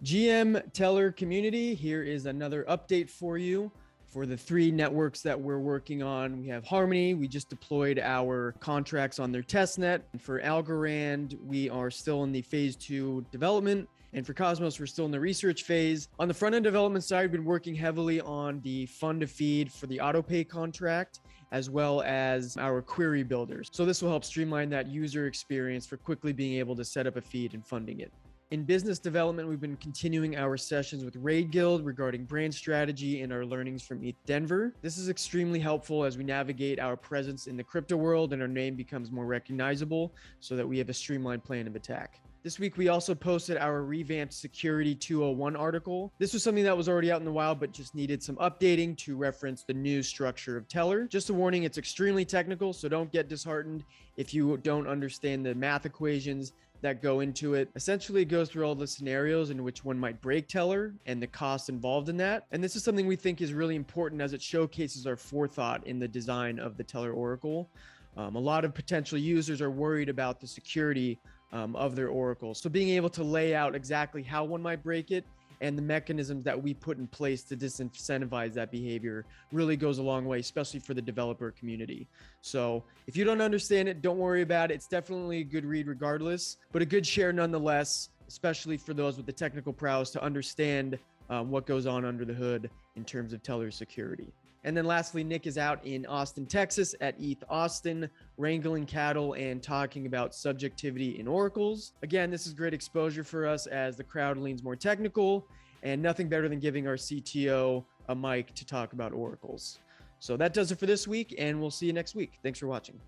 GM Tellor Community, here is another update for you for the three networks that we're working on. We have Harmony. We just deployed our contracts on their testnet. And for Algorand, we are still in the phase 2 development. And for Cosmos, we're still in the research phase. On the front end development side, we've been working heavily on the fund to feed for the autopay contract, as well as our query builders. So this will help streamline that user experience for quickly being able to set up a feed and funding it. In business development, we've been continuing our sessions with Raid Guild regarding brand strategy and our learnings from ETH Denver. This is extremely helpful as we navigate our presence in the crypto world and our name becomes more recognizable so that we have a streamlined plan of attack. This week, we also posted our revamped Security 201 article. This was something that was already out in the wild, but just needed some updating to reference the new structure of Tellor. Just a warning, it's extremely technical, so don't get disheartened if you don't understand the math equations that go into it. Essentially, it goes through all the scenarios in which one might break Tellor and the costs involved in that. And this is something we think is really important as it showcases our forethought in the design of the Tellor Oracle. A lot of potential users are worried about the security of their Oracle. So being able to lay out exactly how one might break it and the mechanisms that we put in place to disincentivize that behavior really goes a long way, especially for the developer community. So if you don't understand it, don't worry about it. It's definitely a good read regardless, but a good share nonetheless, especially for those with the technical prowess to understand what goes on under the hood in terms of Tellor Security. And then lastly, Nick is out in Austin, Texas at ETH Austin, wrangling cattle and talking about subjectivity in oracles. Again, this is great exposure for us as the crowd leans more technical, and nothing better than giving our CTO a mic to talk about oracles. So that does it for this week, and we'll see you next week. Thanks for watching.